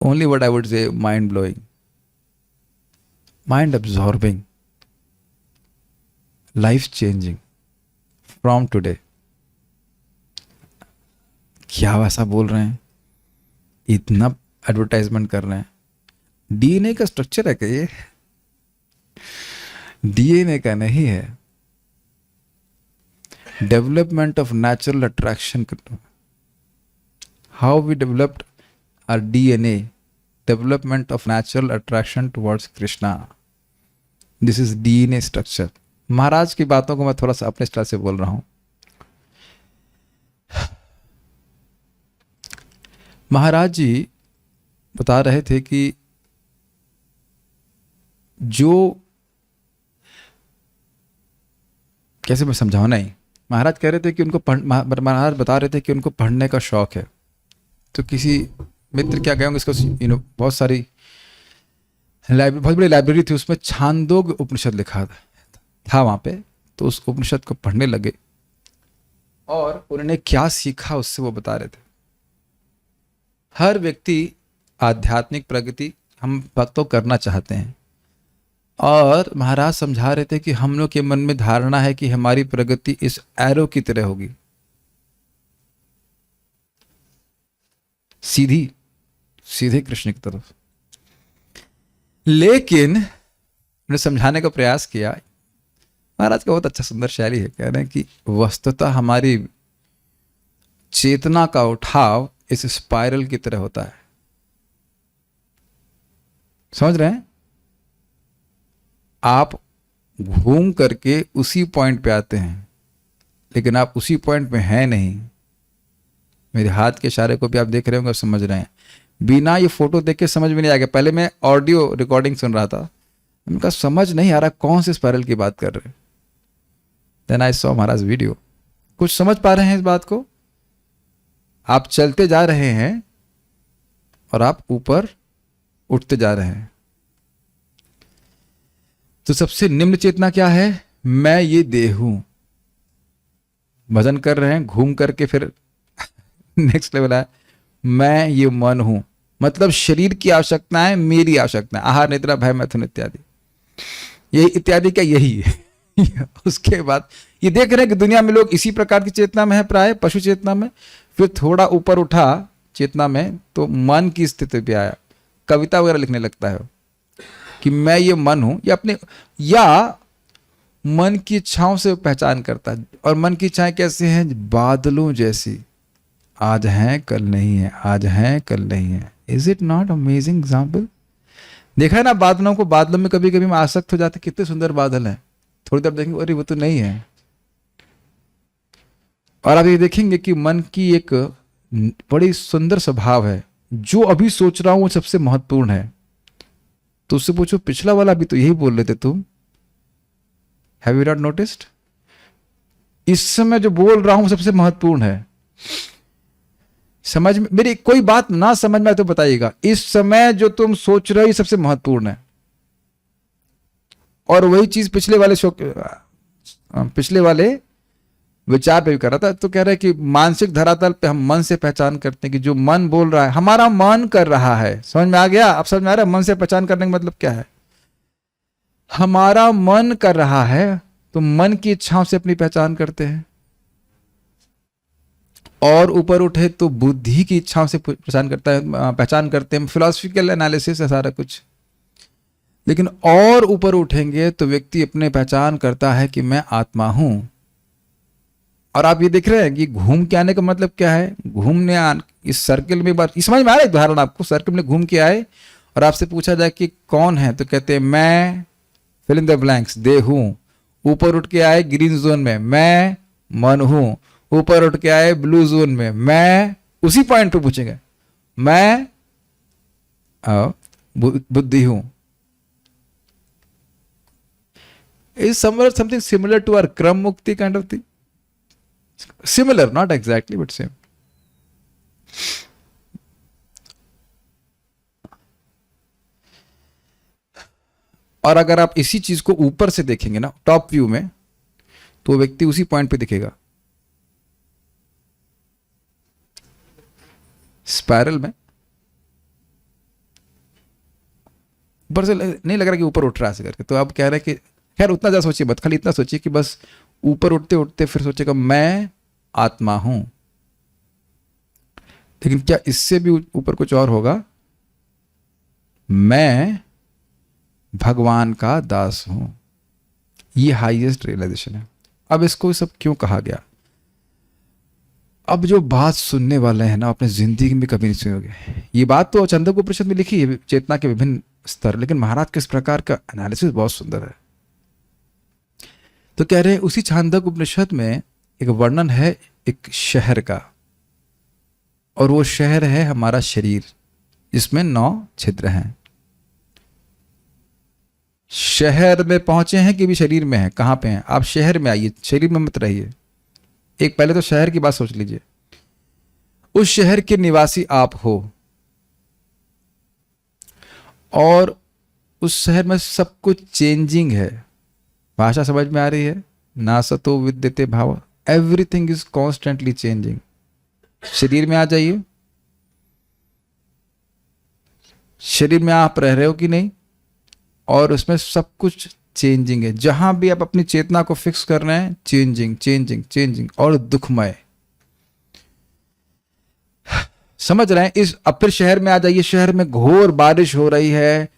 only what I would say mind blowing, mind absorbing, life changing from today. क्या वैसा बोल रहे हैं, इतना एडवर्टाइजमेंट कर रहे हैं। डीएनए का स्ट्रक्चर है क्या ये? डीएनए का नहीं है। Development of natural attraction, how we developed our DNA, development of natural attraction towards Krishna, this is DNA structure. Maharaj की बातों को मैं थोड़ा सा अपने स्टाइल से बोल रहा हूं। महाराज जी बता रहे थे कि जो, कैसे मैं समझाऊं, नहीं, महाराज कह रहे थे कि उनको महाराज बता रहे थे कि उनको पढ़ने का शौक है। तो किसी मित्र क्या कहेंगे इसको, बहुत सारी लाइब्रेरी, बहुत बड़ी लाइब्रेरी थी, उसमें छांदोग उपनिषद लिखा था वहाँ पे। तो उस उपनिषद को पढ़ने लगे और उन्होंने क्या सीखा उससे वो बता रहे थे। हर व्यक्ति आध्यात्मिक प्रगति हम भक्तों करना चाहते हैं, और महाराज समझा रहे थे कि हम लोग के मन में धारणा है कि हमारी प्रगति इस एरो की तरह होगी, सीधी सीधे कृष्ण की तरफ। लेकिन उन्हें समझाने का प्रयास किया। महाराज का बहुत अच्छा सुंदर शैली है, कह रहे हैं कि वस्तुतः हमारी चेतना का उठाव इस स्पाइरल की तरह होता है। समझ रहे हैं? आप घूम करके उसी पॉइंट पे आते हैं, लेकिन आप उसी पॉइंट पे हैं नहीं। मेरे हाथ के इशारे को भी आप देख रहे होंगे और समझ रहे हैं। बिना ये फोटो देख के समझ में नहीं आएगा। पहले मैं ऑडियो रिकॉर्डिंग सुन रहा था, उनका समझ नहीं आ रहा कौन से स्पाइरल की बात कर रहे हैं। Then I saw Maharaj video. कुछ समझ पा रहे हैं इस बात को? आप चलते जा रहे हैं और आप ऊपर उठते जा रहे हैं। तो सबसे निम्न चेतना क्या है? मैं ये देह हूं। भजन कर रहे हैं, घूम करके फिर नेक्स्ट लेवल है, मैं ये मन हूं। मतलब शरीर की आवश्यकता है, मेरी आवश्यकता है, आहार निद्रा भय मैथुन इत्यादि, यही इत्यादि का यही है। उसके बाद ये देख रहे हैं कि दुनिया में लोग इसी प्रकार की चेतना में है, प्राय पशु चेतना में। फिर थोड़ा ऊपर उठा चेतना में तो मन की स्थिति पे आया, कविता वगैरह लिखने लगता है कि मैं ये मन हूं, या अपने, या मन की इच्छाओं से पहचान करता है। और मन की इच्छाएं कैसे हैं? बादलों जैसी, आज हैं कल नहीं है, आज हैं कल नहीं है। Is it not amazing example? देखा है ना बादलों को? बादलों में कभी कभी हम आसक्त हो जाते, कितने सुंदर बादल हैं, थोड़ी देर देखेंगे अरे वो तो नहीं है। और आप ये देखेंगे कि मन की एक बड़ी सुंदर स्वभाव है, जो अभी सोच रहा हूं वो सबसे महत्वपूर्ण है। तो उससे पूछो पिछला वाला भी तो यही बोल रहे थे तुम, हैव यू नॉट नोटिस्ड? इस समय जो बोल रहा हूं सबसे महत्वपूर्ण है। समझ में, मेरी कोई बात ना समझ में आए तो बताइएगा। इस समय जो तुम सोच रहे हो ये सबसे महत्वपूर्ण है। और वही चीज पिछले वाले विचार पे भी कर रहा था। तो कह रहा है कि मानसिक धरातल पे हम मन से पहचान करते हैं कि जो मन बोल रहा है, हमारा मन कर रहा है। समझ में आ गया? आप समझ में आ रहा है मन से पहचान करने का मतलब क्या है? हमारा मन कर रहा है, तो मन की इच्छाओं से अपनी पहचान करते हैं। और ऊपर उठे तो बुद्धि की इच्छाओं से पहचान करते हैं। फिलोसफिकल एनालिसिस है सारा कुछ। लेकिन और ऊपर उठेंगे तो व्यक्ति अपने पहचान करता है कि मैं आत्मा हूं। और आप ये देख रहे हैं कि घूम के आने का मतलब क्या है? घूमने इस सर्कल में, बार समझ में आ रहा है उदाहरण आपको? सर्कल में घूम के आए और आपसे पूछा जाए कि कौन है, तो कहते हैं मैं फिल इन द ब्लैंक्स, दे हूं। ऊपर उठ के आए ग्रीन जोन में, मैं मन हूं। ऊपर उठ के आए ब्लू जोन में, मैं, उसी पॉइंट पे पूछेंगे मैं बुद्धि हूं। Is something similar to our क्रम मुक्ति kind of thing? Similar, not exactly, but same. और अगर आप इसी चीज को ऊपर से देखेंगे ना, टॉप व्यू में, तो व्यक्ति उसी पॉइंट पे दिखेगा, स्पाइरल में। ऊपर से नहीं लग रहा कि ऊपर उठ रहा है ऐसे करके। तो अब कह रहे हैं कि खैर उतना ज़्यादा सोचिए मत, खाली इतना सोचिए कि बस ऊपर उठते उठते फिर सोचेगा मैं आत्मा हूं। लेकिन क्या इससे भी ऊपर कुछ और होगा? मैं भगवान का दास हूं। ये हाईएस्ट रियलाइजेशन है। अब इसको सब क्यों कहा गया? अब जो बात सुनने वाले हैं ना, अपने जिंदगी में कभी नहीं सुनोगे। ये बात तो छांदोग्य उपनिषद में लिखी है, चेतना के विभिन्न स्तर, लेकिन महाराज किस प्रकार का एनालिसिस बहुत सुंदर है। तो कह रहे हैं उसी छांदोग्य उपनिषद में एक वर्णन है एक शहर का, और वो शहर है हमारा शरीर, जिसमें 9 छिद्र हैं। शहर में पहुंचे हैं कि भी शरीर में है? कहां पे हैं आप? शहर में आइए, शरीर में मत रहिए। एक पहले तो शहर की बात सोच लीजिए। उस शहर के निवासी आप हो, और उस शहर में सब कुछ चेंजिंग है। भाषा समझ में आ रही है? ना सतो विद्यते भाव, एवरीथिंग इज कॉन्स्टेंटली चेंजिंग। शरीर में आ जाइए, शरीर में आप रह रहे हो कि नहीं, और उसमें सब कुछ चेंजिंग है। जहां भी आप अपनी चेतना को फिक्स कर रहे हैं, चेंजिंग चेंजिंग चेंजिंग और दुखमय। समझ रहे हैं? इस अब फिर शहर में आ जाइए, शहर में घोर बारिश हो रही है,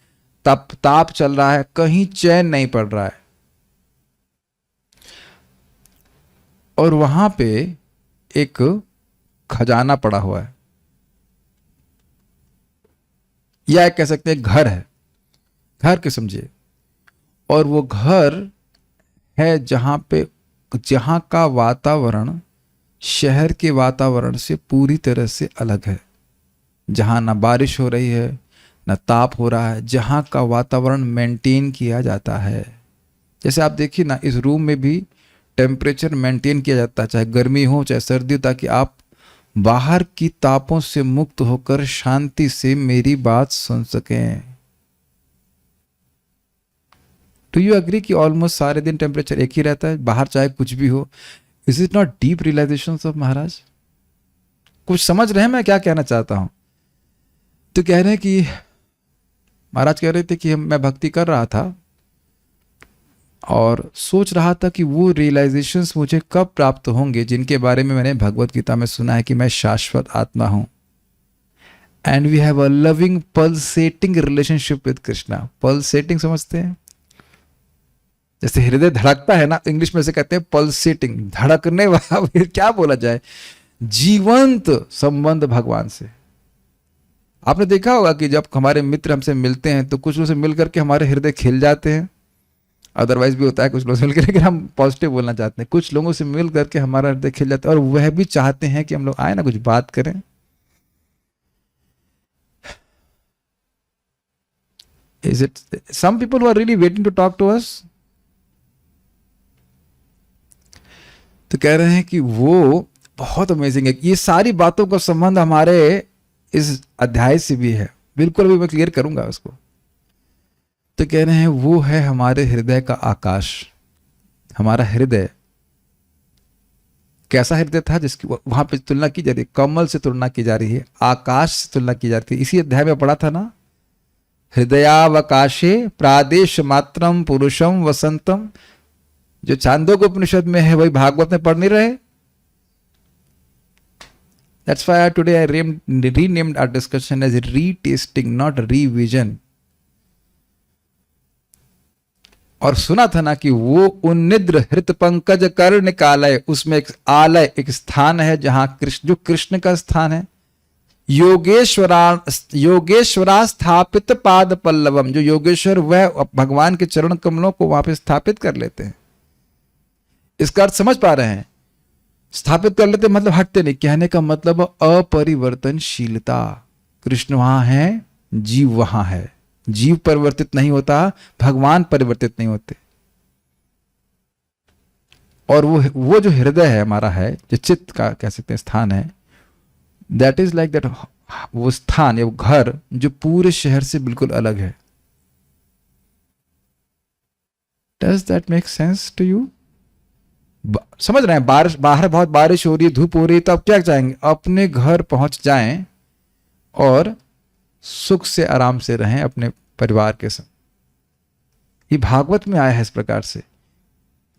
ताप चल रहा है, कहीं चैन नहीं पड़ रहा है, और वहां पे एक खजाना पड़ा हुआ है, या कह सकते हैं घर है। घर के समझिए, और वो घर है जहां का वातावरण शहर के वातावरण से पूरी तरह से अलग है। जहां ना बारिश हो रही है, ना ताप हो रहा है, जहां का वातावरण मेंटेन किया जाता है। जैसे आप देखिए ना, इस रूम में भी टेम्परेचर मेंटेन किया जाता है, चाहे गर्मी हो चाहे सर्दी हो, ताकि आप बाहर की तापों से मुक्त होकर शांति से मेरी बात सुन सकें। डू यू एग्री कि ऑलमोस्ट सारे दिन टेम्परेचर एक ही रहता है, बाहर चाहे कुछ भी हो? Is it not deep realization of Maharaj? कुछ समझ रहे हैं मैं क्या कहना चाहता हूं? तो कह रहे हैं कि महाराज कह रहे थे कि मैं भक्ति कर रहा था और सोच रहा था कि वो रियलाइजेशंस मुझे कब प्राप्त होंगे जिनके बारे में मैंने भगवत गीता में सुना है कि मैं शाश्वत आत्मा हूं। And we have a loving pulsating relationship with Krishna. Pulsating समझते हैं? जैसे हृदय धड़कता है ना, इंग्लिश में से कहते हैं पल्सेटिंग, धड़कने वाला। क्या बोला जाए, जीवंत संबंध भगवान से। आपने देखा होगा कि जब हमारे मित्र हमसे मिलते हैं तो कुछ लोगों से मिल करके हमारे हृदय खिल जाते हैं, अदरवाइज भी होता है कुछ लोगों से मिलकर, लेकिन हम पॉजिटिव बोलना चाहते हैं। कुछ लोगों से मिल करके हमारा हृदय खिल जाता है, और वह भी चाहते हैं कि हम लोग आए ना, कुछ बात करें। Is it some people who are really waiting to talk to us? तो कह रहे हैं कि वो बहुत अमेजिंग है। ये सारी बातों का संबंध हमारे इस अध्याय से भी है, बिल्कुल अभी मैं क्लियर करूंगा उसको। तो कह रहे हैं वो है हमारे हृदय का आकाश। हमारा हृदय कैसा हृदय था जिसकी वहां पे तुलना की जा रही है, कमल से तुलना की जा रही है, आकाश से तुलना की जाती है। इसी अध्याय में पढ़ा था ना, हृदयावकाशे प्रादेश मात्रम पुरुषम वसंतम। जो छांदोग्य उपनिषद में है वही भागवत में पढ़ नहीं रहे। That's why today I renamed our discussion as retasting, not revision. और सुना था ना कि वो उन्निद्र हृत पंकज कर निकालय, उसमें एक आलय, एक स्थान है जहां जो कृष्ण का स्थान है। योगेश्वरा स्थापित पाद पल्लवम, जो योगेश्वर वह भगवान के चरण कमलों को वहां पे स्थापित कर लेते हैं। इसका अर्थ समझ पा रहे हैं? स्थापित कर लेते मतलब हटते नहीं। कहने का मतलब अपरिवर्तनशीलता। कृष्ण वहां है, जीव वहां है। जीव परिवर्तित नहीं होता, भगवान परिवर्तित नहीं होते। और वो जो हृदय है हमारा है, जो चित्त का कह सकते हैं स्थान है, दैट इज लाइक दैट, वो स्थान या वो घर जो पूरे शहर से बिल्कुल अलग है। Does that make sense to you? समझ रहे हैं? बाहर बहुत बारिश हो रही है, धूप हो रही है, तो आप क्या चाहेंगे? अपने घर पहुंच जाएं और सुख से आराम से रहें, अपने परिवार के संग। ये भागवत में आया है इस प्रकार से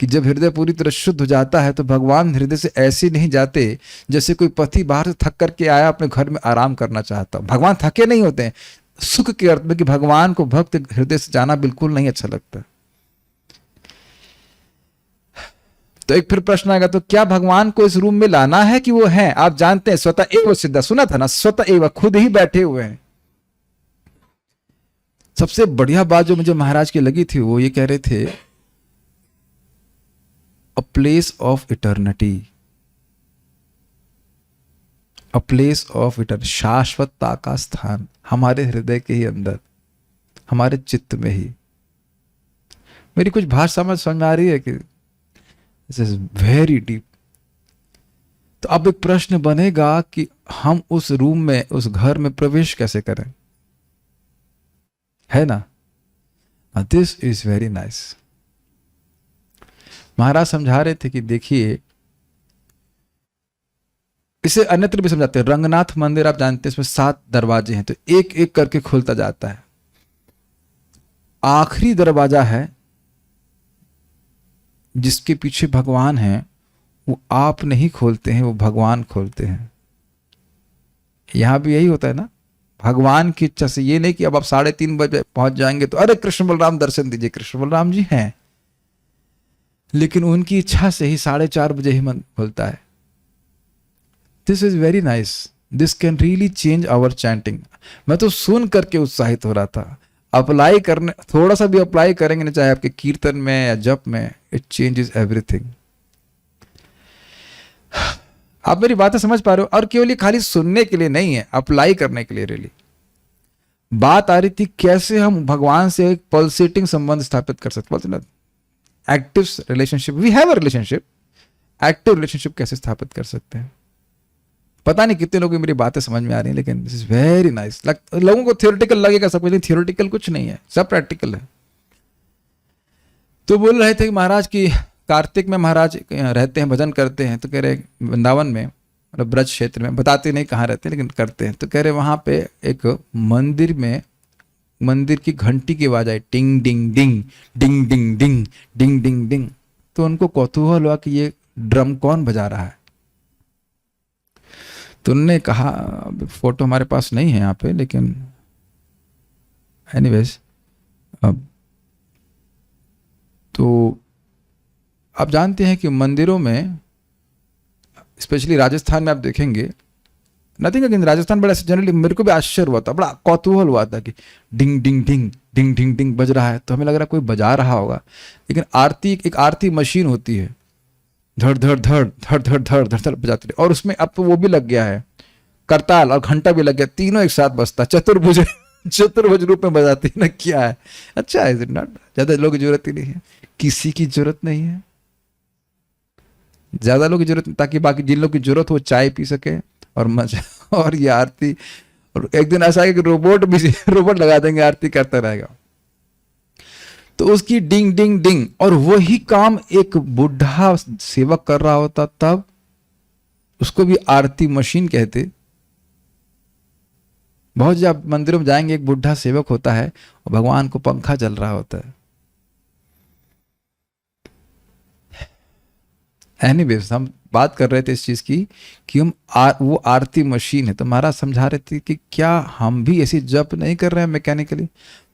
कि जब हृदय पूरी तरह शुद्ध हो जाता है तो भगवान हृदय से ऐसे नहीं जाते जैसे कोई पति बाहर से थक करके आया अपने घर में आराम करना चाहता। भगवान थके नहीं होते हैं, सुख के अर्थ में कि भगवान को भक्त हृदय से जाना बिल्कुल नहीं अच्छा लगता। तो एक फिर प्रश्न आएगा, तो क्या भगवान को इस रूम में लाना है कि वो है? आप जानते हैं स्वतः एव सिद्धा, सुना था ना, स्वतः एव, खुद ही बैठे हुए हैं। सबसे बढ़िया बात जो मुझे महाराज की लगी थी वो ये कह रहे थे, a place of eternity, a place of eternity, शाश्वतता का स्थान हमारे हृदय के ही अंदर, हमारे चित्त में ही। मेरी कुछ भाषा समझ में आ रही है कि दिस इज वेरी डीप। तो अब एक प्रश्न बनेगा कि हम उस रूम में, उस घर में प्रवेश कैसे करें, है ना? This is very nice. Maharaj समझा रहे थे कि देखिए, इसे अन्यत्र भी समझाते हैं। रंगनाथ मंदिर आप जानते हैं, इसमें 7 दरवाजे हैं, तो एक एक करके खुलता जाता है। आखिरी दरवाजा है जिसके पीछे भगवान हैं, वो आप नहीं खोलते हैं, वो भगवान खोलते हैं। यहां भी यही होता है ना, भगवान की इच्छा से। ये नहीं कि अब आप 3:30 बजे पहुंच जाएंगे तो अरे कृष्ण बलराम दर्शन दीजिए, कृष्ण बलराम जी हैं, लेकिन उनकी इच्छा से ही 4:30 बजे ही मन खुलता है। This is very nice, this can really change our chanting. मैं तो सुन करके उत्साहित हो रहा था। अप्लाई करने, थोड़ा सा भी अप्लाई करेंगे ना, चाहे आपके कीर्तन में या जप में, इट चेंजेस एवरीथिंग। आप मेरी बातें समझ पा रहे हो? और केवल ये खाली सुनने के लिए नहीं है, अप्लाई करने के लिए। रियली बात आ रही थी कैसे हम भगवान से एक पल्सेटिंग संबंध स्थापित कर सकते, बोलते ना active relationship, we have a relationship, active relationship कैसे स्थापित कर सकते हैं। पता नहीं कितने लोगों की मेरी बातें समझ में आ रही हैं, लेकिन दिस इज वेरी नाइस। लोगों को थियोरेटिकल लगेगा सब कुछ, थियोरेटिकल कुछ नहीं है, सब प्रैक्टिकल है। तो बोल रहे थे कि महाराज की कार्तिक में महाराज रहते हैं, भजन करते हैं, तो कह रहे वृंदावन में, मतलब ब्रज क्षेत्र में, बताते नहीं कहाँ रहते हैं लेकिन करते हैं। तो कह रहे वहां पे एक मंदिर में, मंदिर की घंटी की आवाज आई, टिंग डिंग डिंग डिंग डिंग डिंग डिंग डिंग डिंग। तो उनको कौतूहल हुआ कि ये ड्रम कौन बजा रहा है। तो उन्होंने कहा, फोटो हमारे पास नहीं है यहाँ पे, लेकिन एनीवेज, तो आप जानते हैं कि मंदिरों में, स्पेशली राजस्थान में आप देखेंगे, नथिंग अगेंस्ट राजस्थान, बड़ा जनरली मेरे को भी आश्चर्य हुआ था, बड़ा कौतूहल हुआ था कि डिंग डिंग डिंग डिंग डिंग डिंग बज रहा है। तो हमें लग रहा है कोई बजा रहा होगा, लेकिन आरती, एक आरती मशीन होती है, धड़ धड़ धड़ धड़ धड़ धड़ धड़ धड़ बजाती है। और उसमें अब तो वो भी लग गया है, करताल और घंटा भी लग गया, तीनों एक साथ बजता, चतुर्भुज रूप में बजाती है ना। क्या है, अच्छा है, नॉट, ज्यादा लोगों की जरूरत ही नहीं है, किसी की जरूरत नहीं है ज्यादा लोगों की जरूरत, ताकि बाकी जिन लोगों की जरूरत हो चाय पी सके और मजा। और ये आरती, और एक दिन ऐसा है कि रोबोट भी, रोबोट लगा देंगे, आरती करता रहेगा। तो उसकी डिंग डिंग डिंग, और वही काम एक बुढ़ा सेवक कर रहा होता, तब उसको भी आरती मशीन कहते। बहुत जब मंदिरों में जाएंगे, एक बुढ़ा सेवक होता है और भगवान को पंखा चल रहा होता है। एनीवेज, हम बात कर रहे थे इस चीज की कि हम वो आरती मशीन है। तो महाराज समझा रहे थे कि क्या हम भी ऐसी जप नहीं कर रहे हैं mechanically,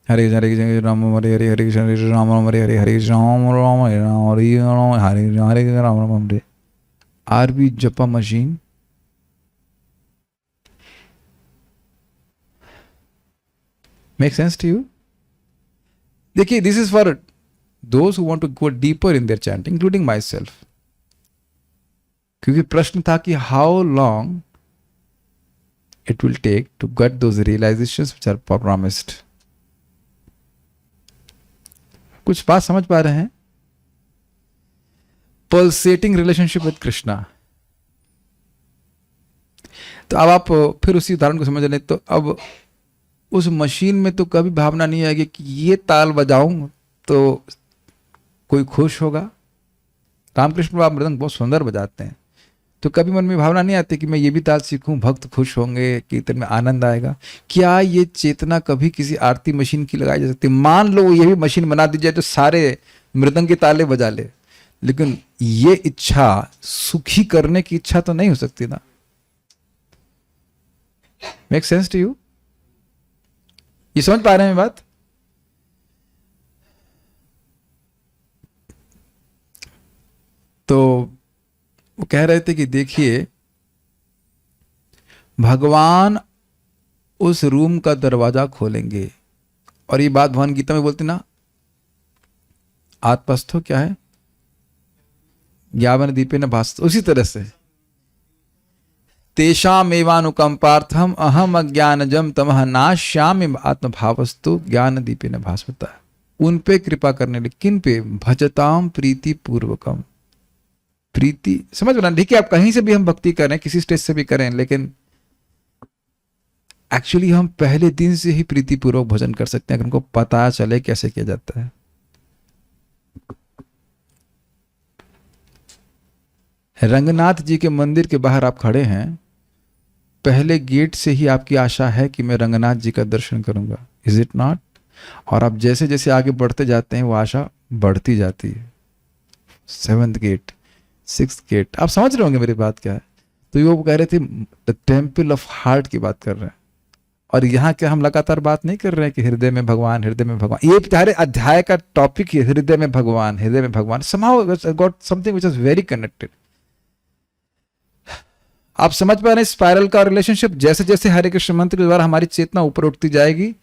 Hare Hare Ram Hare Hare Hare Krishna Hare Ram Ram Hare Hare Hare Ram Ram Hare Ram Hare Ram Hare Hare Ram Ram Hare. Are we japa machine? Make sense to you? देखिए, this is for those who want to go deeper in their chanting, including myself. क्योंकि प्रश्न था कि how long it will take to get those realizations which are promised. कुछ बात समझ पा रहे हैं? Pulsating relationship with Krishna. तो अब आप फिर उसी उदाहरण को समझ लें, तो अब उस मशीन में तो कभी भावना नहीं आएगी कि ये ताल बजाऊं तो कोई खुश होगा। रामकृष्ण बाबा मृदंग बहुत सुंदर बजाते हैं, तो कभी मन में भावना नहीं आती कि मैं ये भी ताल सीखूं, भक्त खुश होंगे, कीर्तन में आनंद आएगा? क्या ये चेतना कभी किसी आरती मशीन की लगाई जा सकती? मान लो ये भी मशीन बना दी जाए तो सारे मृदंग के ताले बजा ले, लेकिन ये इच्छा, सुखी करने की इच्छा तो नहीं हो सकती ना। Make sense to you? ये समझ पा रहे हैं बात? तो वो कह रहे थे कि देखिए, भगवान उस रूम का दरवाजा खोलेंगे, और ये बात भगवान गीता में बोलते ना, आत्मस्थो क्या है, ज्ञान दीपे न भास्त, उसी तरह से तेषाम एवानुकंपार्थम अहम अज्ञानजम तमह नाश्यामि आत्मभावस्तु ज्ञान दीपे न भास्वता। उन पे कृपा करने लगे, किन पे? भजताम प्रीति पूर्वकम। प्रीति समझ रहे? ठीक है, आप कहीं से भी हम भक्ति करें, किसी स्टेज से भी करें, लेकिन एक्चुअली हम पहले दिन से ही प्रीति पूर्वक भजन कर सकते हैं, अगर हमको पता चले कैसे किया जाता है। रंगनाथ जी के मंदिर के बाहर आप खड़े हैं, पहले गेट से ही आपकी आशा है कि मैं रंगनाथ जी का दर्शन करूंगा, इज इट नॉट? और आप जैसे जैसे आगे बढ़ते जाते हैं वो आशा बढ़ती जाती है। 7th गेट, 6th गेट, आप समझ रहे होंगे मेरी बात क्या है। तो वो कह रहे थे द टेम्पल ऑफ हार्ट की बात कर रहे हैं, और यहाँ क्या हम लगातार बात नहीं कर रहे हैं कि हृदय में भगवान, हृदय में भगवान। ये सारे अध्याय का टॉपिक है, हृदय में भगवान, हृदय में भगवान। somehow got something which is very connected. आप समझ पा रहे हैं स्पाइरल का रिलेशनशिप? जैसे जैसे हरे कृष्ण मंत्र के द्वारा हमारी चेतना ऊपर उठती जाएगी,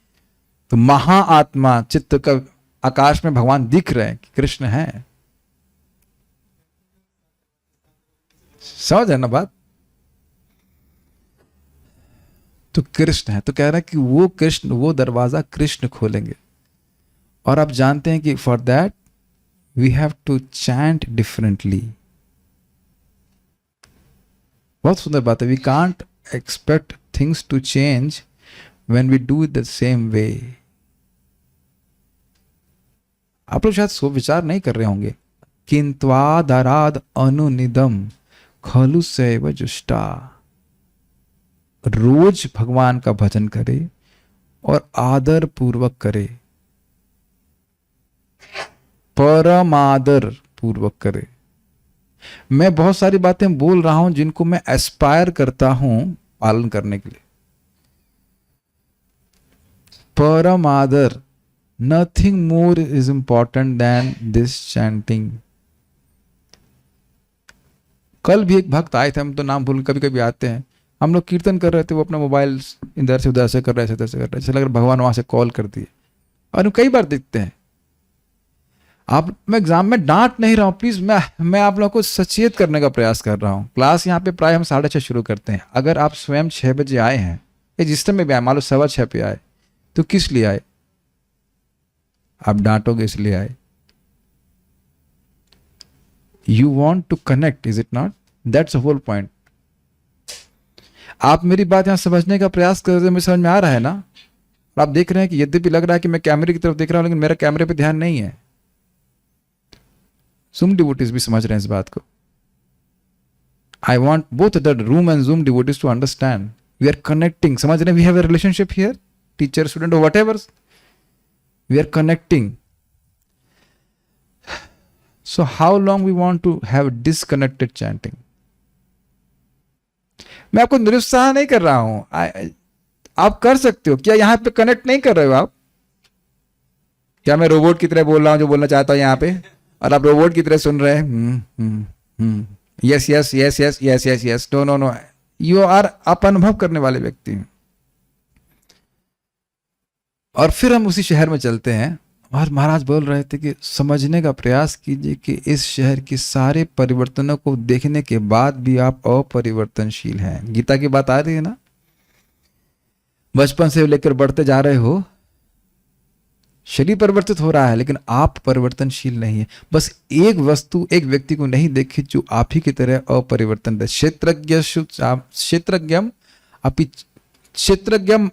तो महाआत्मा चित्त का आकाश में भगवान दिख रहे हैं कि कृष्ण है। समझ है ना बात? तो कृष्ण है, तो कह रहा है कि वो कृष्ण, वो दरवाजा कृष्ण खोलेंगे। और आप जानते हैं कि for that we have to chant differently. बहुत सुंदर बात है। We can't expect things to change when we do the same way. आप लोग शायद सो विचार नहीं कर रहे होंगे, किंत्वादराद अनुनिदम खलु सैव जुष्टा। रोज भगवान का भजन करे और आदर पूर्वक करे, परमादर पूर्वक करे। मैं बहुत सारी बातें बोल रहा हूं जिनको मैं एस्पायर करता हूं पालन करने के लिए। परम आदर, nothing more is important than this chanting. कल भी एक भक्त आए थे, हम तो नाम भूल, कभी कभी आते हैं, हम लोग कीर्तन कर रहे थे, वो अपना मोबाइल इधर से उधर से कर रहे थे, इधर से कर रहे थे, ऐसा लग रहा भगवान वहां से कॉल कर दिए। और हम कई बार देखते हैं। आप, मैं एग्जाम में डांट नहीं रहा हूं प्लीज, मैं आप लोगों को सचेत करने का प्रयास कर रहा हूं। क्लास यहाँ पे प्राय हम 6:30 शुरू करते हैं। अगर आप स्वयं 6 बजे आए हैं, या जिस टाइम में भी आए, मान लो 6:15 पे आए, तो किस लिए आए? आप डांटोगे इसलिए आए। You want to connect, is it not? That's the whole point. आप मेरी बात यहां समझने का प्रयास कर रहे हैं, मुझे समझ में आ रहा है ना? आप देख रहे हैं कि यद्यपि लग रहा है कि मैं कैमरे की तरफ देख रहा हूं, लेकिन मेरा कैमरे पे ध्यान नहीं है। Zoom devotees भी समझ रहे हैं इस बात को। I want both the room and Zoom devotees to understand. We are connecting. समझ रहे हैं? We have a relationship here, teacher, student, or whatever. We are connecting. So how long we want to have disconnected chanting? मैं आपको निरुत्साह नहीं कर रहा हूं। आप कर सकते हो। क्या यहां पे कनेक्ट नहीं कर रहे हो आप? क्या मैं रोबोट की तरह बोल रहा हूं जो बोलना चाहता हूं यहां पे, और आप रोबोट की तरह सुन रहे हैं? Yes yes yes yes yes yes yes, no no no. You are, आप अनुभव करने वाले व्यक्ति हैं। और फिर हम उसी शहर में चलते हैं, और महाराज बोल रहे थे कि समझने का प्रयास कीजिए कि इस शहर के सारे परिवर्तनों को देखने के बाद भी आप अपरिवर्तनशील हैं। गीता की बात आ रही है ना? बचपन से लेकर बढ़ते जा रहे हो, शरीर परिवर्तित हो रहा है, लेकिन आप परिवर्तनशील नहीं है। बस एक वस्तु, एक व्यक्ति को नहीं देखे जो आप ही की तरह अपरिवर्तन है। क्षेत्रज्ञम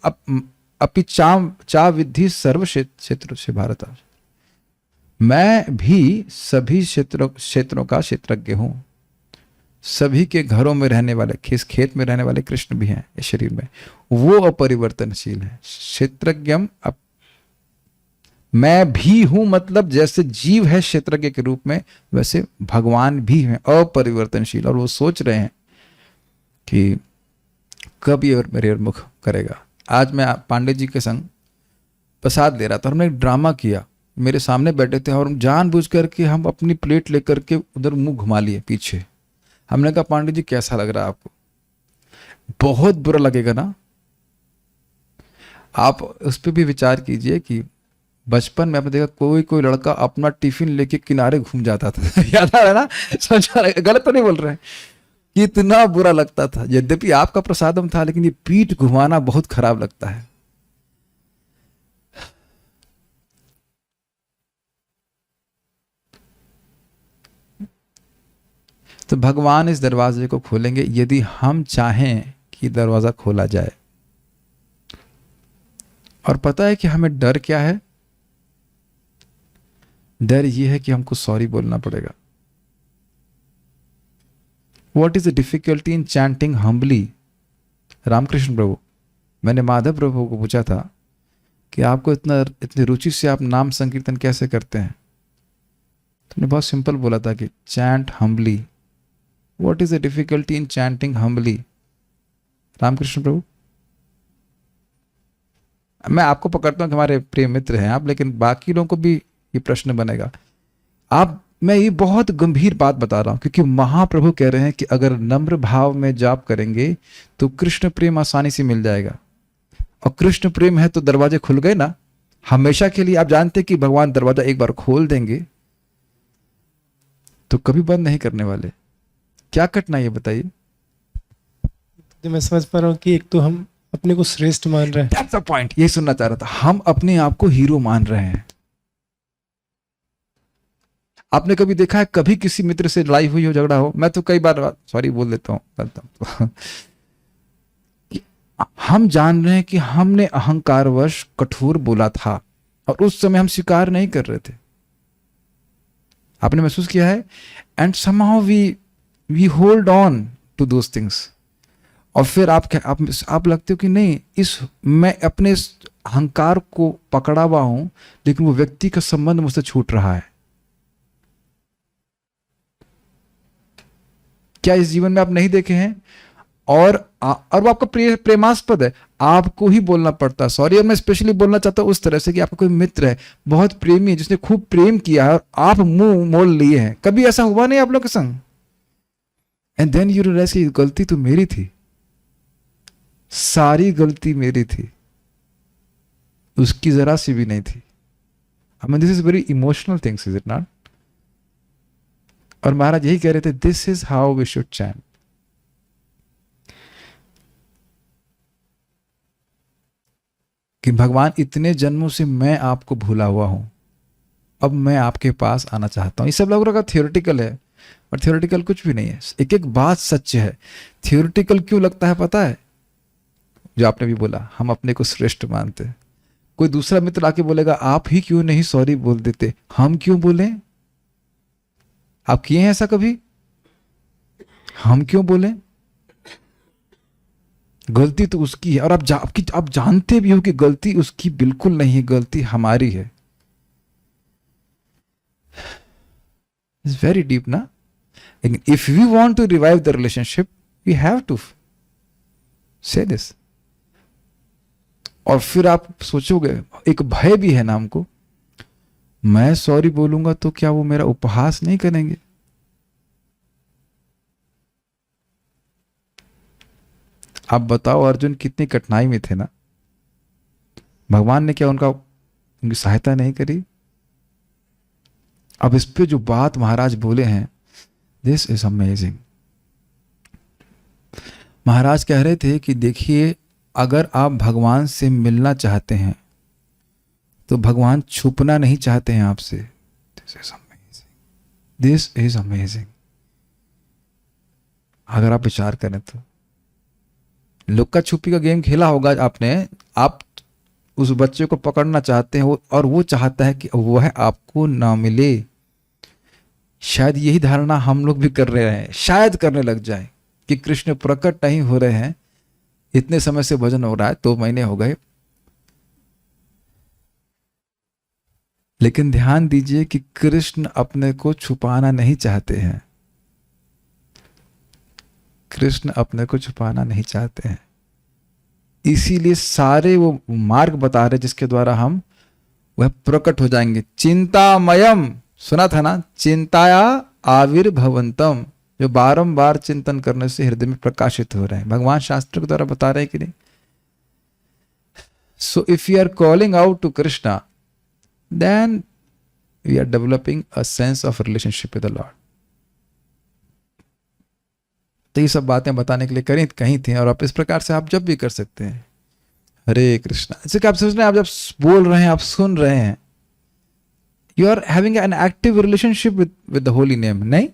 अपि चा विद्धि सर्व क्षेत्र से भारत। मैं भी सभी क्षेत्रों का क्षेत्रज्ञ हूं। सभी के घरों में रहने वाले, किस खेत में रहने वाले कृष्ण भी हैं इस शरीर में, वो अपरिवर्तनशील है। क्षेत्रज्ञम मैं भी हूं, मतलब जैसे जीव है क्षेत्रज्ञ के रूप में, वैसे भगवान भी हैं अपरिवर्तनशील। और वो सोच रहे हैं कि कब ये मेरे ओर मुख करेगा। आज मैं पांडे जी के संग प्रसाद ले रहा था, हमने एक ड्रामा किया, मेरे सामने बैठे थे और जानबूझ करके हम अपनी प्लेट लेकर के उधर मुंह घुमा लिए पीछे। हमने कहा पांडे जी कैसा लग रहा है आपको? बहुत बुरा लगेगा ना। आप उस पर भी विचार कीजिए कि बचपन में आपने देखा कोई कोई लड़का अपना टिफिन लेके किनारे घूम जाता था याद आ रहा है ना? समझा, गलत तो नहीं बोल रहे हैं? कितना बुरा लगता था। यद्यपि आपका प्रसादम था, लेकिन ये पीठ घुमाना बहुत खराब लगता है। तो भगवान इस दरवाजे को खोलेंगे यदि हम चाहें कि दरवाजा खोला जाए। और पता है कि हमें डर क्या है? डर ये है कि हमको सॉरी बोलना पड़ेगा। What is the difficulty in chanting humbly? Ramakrishna Prabhu, मैंने माधव प्रभु को पूछा था कि आपको इतनी रुचि से आप नाम संकीर्तन कैसे करते हैं? तुमने बहुत सिंपल बोला था कि chant humbly. What is the difficulty in chanting humbly? Ramakrishna Prabhu, मैं आपको पकड़ता हूं कि हमारे प्रिय मित्र हैं आप, लेकिन बाकी लोगों को भी ये प्रश्न बनेगा। मैं ये बहुत गंभीर बात बता रहा हूं, क्योंकि महाप्रभु कह रहे हैं कि अगर नम्र भाव में जाप करेंगे तो कृष्ण प्रेम आसानी से मिल जाएगा। और कृष्ण प्रेम है तो दरवाजे खुल गए ना हमेशा के लिए। आप जानते हैं कि भगवान दरवाजा एक बार खोल देंगे तो कभी बंद नहीं करने वाले। क्या कठिनाई है बताइए? मैं समझ पा रहा हूँ कि एक तो हम अपने को श्रेष्ठ मान रहे हैं। That's the point, ये सुनना चाह रहा था। हम अपने आप को हीरो मान रहे हैं। आपने कभी देखा है कभी किसी मित्र से लड़ाई हुई हो, झगड़ा हो? मैं तो कई बार सॉरी बोल देता हूं। हम जान रहे हैं कि हमने अहंकारवश कठोर बोला था और उस समय हम स्वीकार नहीं कर रहे थे। आपने महसूस किया है? And somehow we hold on to those things। और फिर आप लगते हो कि नहीं, मैं अपने इस अहंकार को पकड़ा हुआ हूं, लेकिन वो व्यक्ति का संबंध मुझसे छूट रहा है। क्या इस जीवन में आप नहीं देखे हैं? और वो आपका प्रेमास्पद है, आपको ही बोलना पड़ता है सॉरी। और मैं स्पेशली बोलना चाहता हूं उस तरह से कि आपका कोई मित्र है, बहुत प्रेमी है, जिसने खूब प्रेम किया है और आप मुंह मोड़ लिए हैं। कभी ऐसा हुआ नहीं आप लोग के संग? एंड देन यू रियलाइज कि गलती तो मेरी थी, सारी गलती मेरी थी, उसकी जरा सी भी नहीं थी। I mean this is very emotional things, is it not? और महाराज यही कह रहे थे, this is how we should chant. कि भगवान इतने जन्मों से मैं आपको भूला हुआ हूं, अब मैं आपके पास आना चाहता हूं। ये सब लोगों का थियोरेटिकल है, और थियोरेटिकल कुछ भी नहीं है। एक एक बात सच है। थियोरेटिकल क्यों लगता है पता है? जो आपने भी बोला, हम अपने को श्रेष्ठ मानते हैं। कोई दूसरा मित्र आके बोलेगा आप ही क्यों नहीं सॉरी बोल देते? हम क्यों बोलें? आप किए हैं ऐसा कभी? हम क्यों बोलें? गलती तो उसकी है, और आप जानते भी हो कि गलती उसकी बिल्कुल नहीं है, गलती हमारी है। इट्स वेरी डीप ना? लेकिन if we want to revive the relationship we have to say this. और फिर आप सोचोगे, एक भय भी है ना हमको, मैं सॉरी बोलूंगा तो क्या वो मेरा उपहास नहीं करेंगे? आप बताओ अर्जुन कितनी कठिनाई में थे ना, भगवान ने क्या उनकी सहायता नहीं करी? अब इस पे जो बात महाराज बोले हैं, दिस इज अमेजिंग। महाराज कह रहे थे कि देखिए, अगर आप भगवान से मिलना चाहते हैं तो भगवान छुपना नहीं चाहते हैं आपसे। This is amazing, this is amazing. अगर आप विचार करें तो लुक्का छुपी का गेम खेला होगा आपने। आप उस बच्चे को पकड़ना चाहते हैं और वो चाहता है कि वह आपको ना मिले। शायद यही धारणा हम लोग भी कर रहे हैं, शायद करने लग जाए कि कृष्ण प्रकट नहीं हो रहे हैं। इतने समय से भजन हो रहा है, 2 महीने हो गए, लेकिन ध्यान दीजिए कि कृष्ण अपने को छुपाना नहीं चाहते हैं। कृष्ण अपने को छुपाना नहीं चाहते हैं, इसीलिए सारे वो मार्ग बता रहे जिसके द्वारा हम वह प्रकट हो जाएंगे। चिंतामयम, सुना था ना, चिंताया आविर्भवंतम, जो बारंबार चिंतन करने से हृदय में प्रकाशित हो रहे हैं, भगवान शास्त्र के द्वारा बता रहे हैं कि नहीं। So if you are calling out to Krishna, then we are developing a sense of relationship with the Lord. तो ये सब बातें बताने के लिए कहीं थी, और आप इस प्रकार से आप जब भी कर सकते हैं। हरे कृष्णा, जैसे कि आप सोच रहे हैं, आप जब बोल रहे हैं, आप सुन रहे हैं, you are having an active relationship with the holy name, नहीं?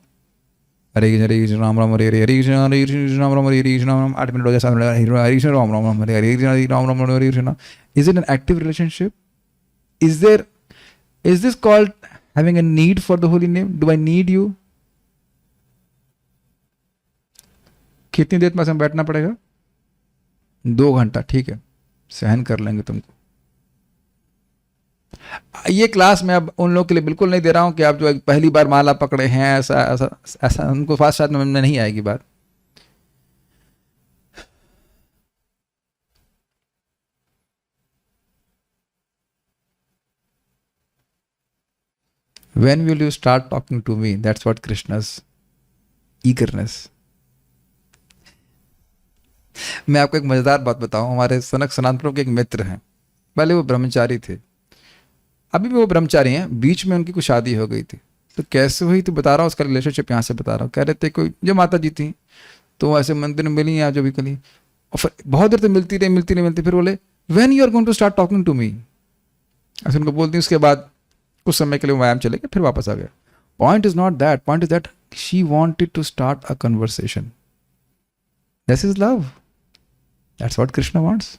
हरे कृष्ण राम राम हरे हरे, हरे कृष्ण राम राम हरे हरे, हरे कृष्ण राम राम, 8 मिनट हो गया, 7 minute, Hare Krishna Ram Ram Hare Hare, Hare Ram Ram Hare Krishna. Is it an active relationship? Is this called having a need for the holy name? Do I need you? कितनी देर में बैठना पड़ेगा? 2 घंटा, ठीक है, सहन कर लेंगे तुमको। ये क्लास मैं अब उन लोगों के लिए बिल्कुल नहीं दे रहा हूं कि आप जो पहली बार माला पकड़े हैं, ऐसा ऐसा ऐसा, उनको फास्ट शायद में नहीं आएगी बात। When will you start talking to me? That's what Krishna's eagerness. मैं आपको एक मजेदार बात बताऊं। हमारे सनक सनातन प्रभु के एक मित्र हैं, पहले वो ब्रह्मचारी थे, अभी भी वो ब्रह्मचारी हैं। बीच में उनकी कुछ शादी हो गई थी, तो कैसे हुई तो बता रहा हूँ, उसका रिलेशनशिप यहाँ से बता रहा हूँ। कह रहे थे कोई जो माता जी थी, तो ऐसे मंदिर में मिली या जो भी कली, और फिर बहुत देर तो मिलती रही, फिर बोले when you are going to start talking to me, ऐसे उनको बोलती। उसके बाद कुछ समय के लिए व्यायाम चले गए, फिर वापस आ गया। Point is not that, point is that she wanted to start a conversation. This is love, that's what Krishna wants.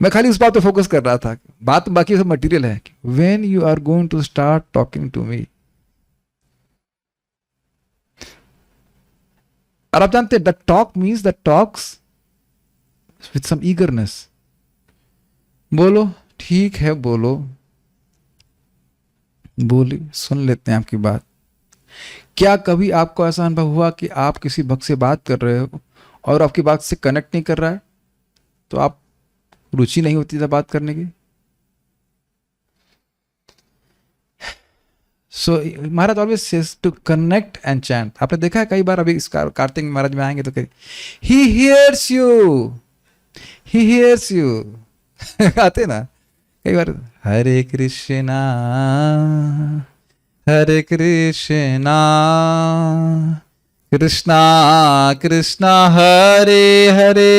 मैं खाली उस बात पे फोकस कर रहा था, बात बाकी सब मटेरियल है। When you are going to start talking to me. और आप जानते हैं, the talk means the talks with some eagerness. बोलो, ठीक है, बोलो, बोली, सुन लेते हैं आपकी बात। क्या कभी आपको ऐसा अनुभव हुआ कि आप किसी भक्त से बात कर रहे हो और आपकी बात से कनेक्ट नहीं कर रहा है, तो आप रुचि नहीं होती था बात करने की? So Maharaj always says to connect and chant. आपने देखा है कई बार, अभी इस कार्तिक महाराज में आएंगे तो कहीं he hears you, he hears you आते ना कई बार, हरे कृष्णा हरे कृष्णा कृष्णा कृष्णा हरे हरे,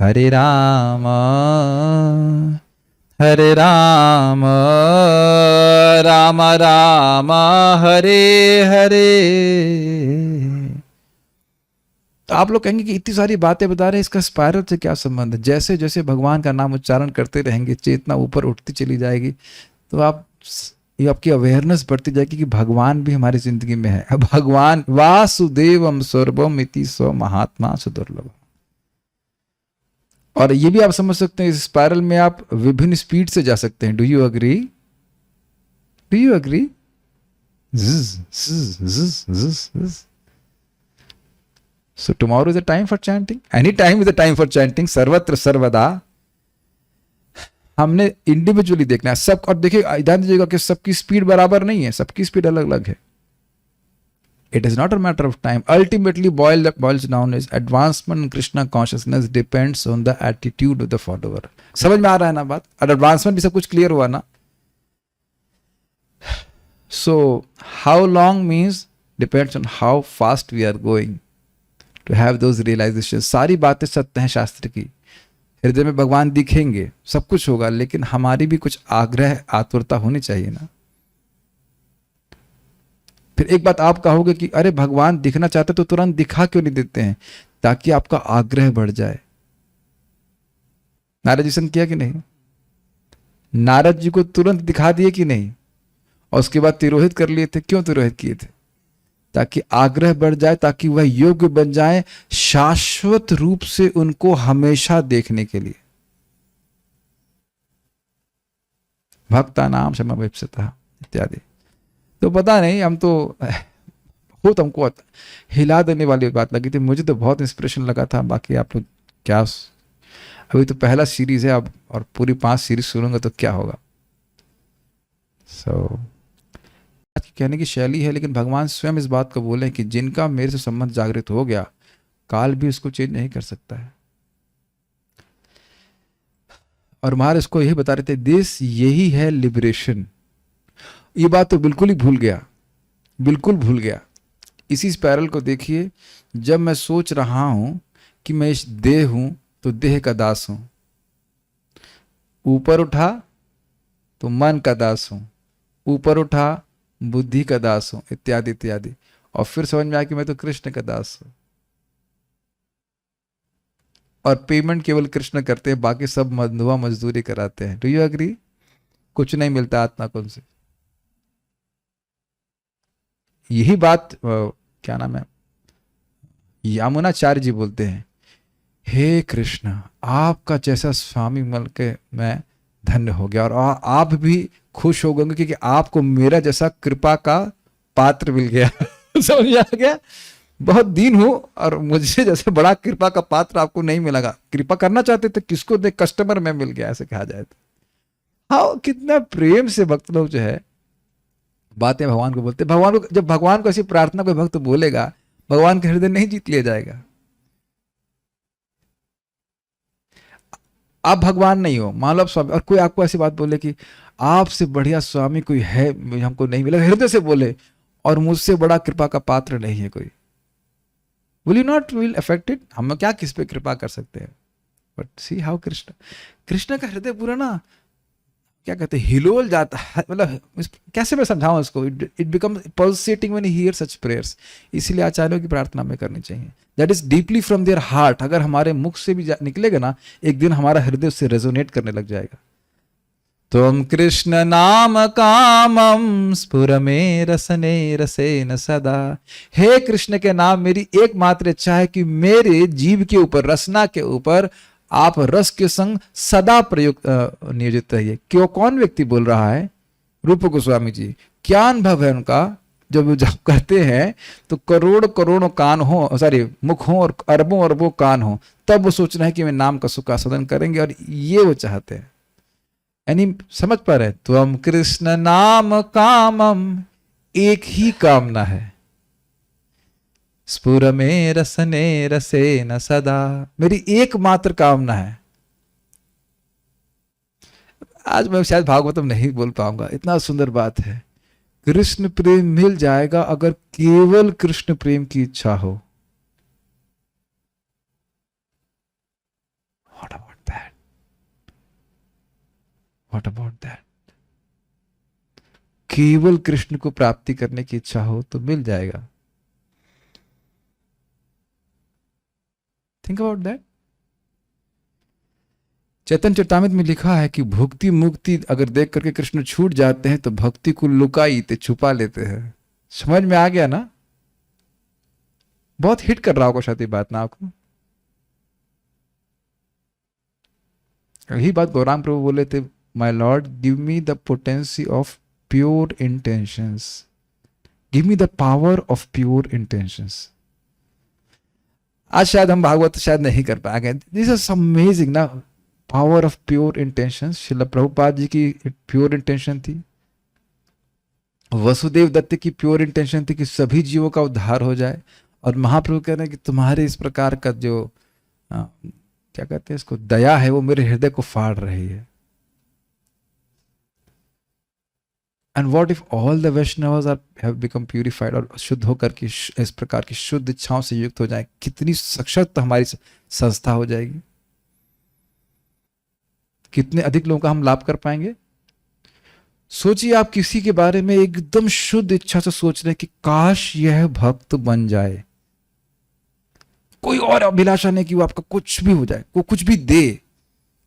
हरे राम राम राम हरे हरे। तो आप लोग कहेंगे कि इतनी सारी बातें बता रहे हैं, इसका स्पायरल से क्या संबंध है? जैसे जैसे भगवान का नाम उच्चारण करते रहेंगे, चेतना ऊपर उठती चली जाएगी, तो आपकी अवेयरनेस बढ़ती जाएगी कि भगवान भी हमारी जिंदगी में है। भगवान वासुदेवम सर्वम इति स्व महात्मा सुदुर्लभ। और ये भी आप समझ सकते हैं, इस स्पायरल में आप विभिन्न स्पीड से जा सकते हैं। Do you agree? Do you agree? So tomorrow is a time for chanting. Any time is a time for chanting. सर्वत्र सर्वदा। हमने इंडिविजुअली देखना है सब। और देखिए, ध्यान दीजिएगा कि सबकी स्पीड बराबर नहीं है, सबकी स्पीड अलग अलग है। It is not a matter of time. Ultimately, boils down is advancement in Krishna consciousness depends on the attitude of the follower. समझ में आ रहा है ना बात? और एडवांसमेंट भी सब कुछ क्लियर हुआ ना? So how long means depends on how fast we are going to have those realizations. सारी बातें सत्य हैं शास्त्र की। हृदय में भगवान दिखेंगे, सब कुछ होगा, लेकिन हमारी भी कुछ आग्रह आतुरता होनी चाहिए ना। फिर एक बात आप कहोगे कि अरे भगवान दिखना चाहते तो तुरंत दिखा क्यों नहीं देते हैं? ताकि आपका आग्रह बढ़ जाए। नारद जी ने किया कि नहीं? नारद जी को तुरंत दिखा दिए कि नहीं? और उसके बाद तिरोहित कर लिए थे। क्यों तिरोहित किए थे? ताकि आग्रह बढ़ जाए, ताकि वह योग्य बन जाए शाश्वत रूप से उनको हमेशा देखने के लिए। भक्ता नाम क्षमा विप्सिता इत्यादि। तो पता नहीं, हम तो बहुत हमको हिला देने वाली बात लगी थी। मुझे तो बहुत इंस्पिरेशन लगा था। बाकी आप लोग क्या, अभी तो पहला सीरीज है अब, और पूरी 5 सीरीज सुनूंगा तो क्या होगा। आज की कहने की शैली है, लेकिन भगवान स्वयं इस बात को बोले कि जिनका मेरे से संबंध जागृत हो गया, काल भी उसको चेंज नहीं कर सकता है। और महाराज इसको यही बता रहे थे, दिस यही है लिबरेशन। ये बात तो बिल्कुल ही भूल गया, बिल्कुल भूल गया। इसी स्पायरल को देखिए, जब मैं सोच रहा हूं कि मैं इस देह हूं तो देह का दास हूं, ऊपर उठा तो मन का दास हूं, ऊपर उठा बुद्धि का दास हूं, इत्यादि इत्यादि। और फिर समझ में आया कि मैं तो कृष्ण का दास हूं, और पेमेंट केवल कृष्ण करते हैं, बाकी सब मधुआ मजदूरी कराते हैं। Do you agree? कुछ नहीं मिलता आत्मा को उनसे। यही बात क्या नाम है, यामुनाचार्य जी बोलते हैं, हे कृष्ण, आपका जैसा स्वामी मिल के मैं धन्य हो गया, और आप भी खुश हो गए क्योंकि आपको मेरा जैसा कृपा का पात्र मिल गया। समझ में आ गया? बहुत दीन हूं और मुझे जैसे बड़ा कृपा का पात्र आपको नहीं मिलेगा। कृपा करना चाहते थे, किसको दे, कस्टमर में मिल गया, ऐसे कहा जाए तो। हाँ, कितना प्रेम से भक्त लोग जो है बातें भगवान को बोलते। भगवान को, जब भगवान को ऐसी प्रार्थना कोई भक्त बोलेगा, भगवान का हृदय नहीं जीत लिया जाएगा। आप भगवान नहीं हो, मान लो आप स्वामी, और कोई आपको ऐसी बात बोले कि आपसे बढ़िया स्वामी कोई है, हमको नहीं मिला, हृदय से बोले, और मुझसे बड़ा कृपा का पात्र नहीं है कोई, will you not will affected? हम क्या किस पे कृपा कर सकते हैं? बट सी हाउ कृष्ण का हृदय पूरा ना, क्या कहते हैं, हिलोल जाता है। मतलब कैसे मैं समझाऊं इसको, it become pulsating when he here such prayers. इसीलिए आचार्यों की प्रार्थना में करनी चाहिए, that is deeply from their heart. अगर हमारे मुख से भी निकलेगा ना, एक दिन हमारा हृदय उससे रेजोनेट करने लग जाएगा। त्वं कृष्ण नाम कामम स्फुरमे रसने रसेन सदा। हे कृष्ण के नाम मेरी एकमात्र इच्छा है कि मेरे जीव के ऊपर, रसना के ऊपर आप रस के संग सदा प्रयुक्त नियोजित रहिए। क्यों, कौन व्यक्ति बोल रहा है? रूप गोस्वामी जी। क्या अनुभव है उनका? जब करते हैं तो करोड़ करोड़ों कान हो, सॉरी मुख हो, और अरबों अरबों कान हो, तब वो सोच रहे हैं कि मैं नाम का सुखास्वादन करेंगे, और ये वो चाहते हैं। यानी समझ पा रहे, त्वं कृष्ण नाम कामम, एक ही कामना है, स्फुर में रसने रसे न सदा, मेरी एकमात्र कामना है। आज मैं शायद भागवतम नहीं बोल पाऊंगा, इतना सुंदर बात है। कृष्ण प्रेम मिल जाएगा अगर केवल कृष्ण प्रेम की इच्छा हो। What about that? What about that? केवल कृष्ण को प्राप्ति करने की इच्छा हो तो मिल जाएगा। Think about that. Chaitanya Charitamrita में लिखा है कि भुक्ति मुक्ति अगर देख करके कृष्ण छूट जाते हैं तो भक्ति को लुकाईते, छुपा लेते हैं। समझ में आ गया ना? बहुत हिट कर रहा होगा शायद ये बात ना आपको। यही बात गौरांग प्रभु बोले थे, my lord give me the potency of pure intentions, give me the power of pure intentions. आज शायद हम भागवत शायद नहीं कर पाएंगे। दिस इज अमेजिंग ना, power of pure intentions. Srila Prabhupada ji की प्योर इंटेंशन थी, वसुदेव दत्त की प्योर इंटेंशन थी कि सभी जीवों का उद्धार हो जाए, और महाप्रभु कह रहे हैं कि तुम्हारे इस प्रकार का जो क्या कहते हैं इसको, दया है, वो मेरे हृदय को फाड़ रही है। And what if all the Vaishnavas are have become purified, और शुद्ध होकर की इस प्रकार की शुद्ध इच्छाओं से युक्त हो जाए, कितनी सशक्त हमारी संस्था हो जाएगी, कितने अधिक लोगों का हम लाभ कर पाएंगे। सोचिए, आप किसी के बारे में एकदम शुद्ध इच्छा से सोच रहे हैं कि काश यह भक्त बन जाए, कोई और अभिलाषा नहीं कि वो आपका कुछ भी हो जाए, वो कुछ भी दे,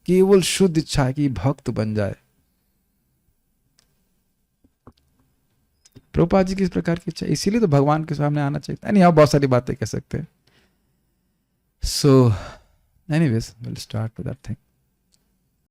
केवल शुद्ध इच्छा है कि भक्त बन जाए। प्रभुपाद जी की इस प्रकार की इच्छा, इसीलिए तो भगवान के सामने आना चाहिए। नहीं, आप बहुत सारी बातें कह सकते हैं। So anyways will start with that thing.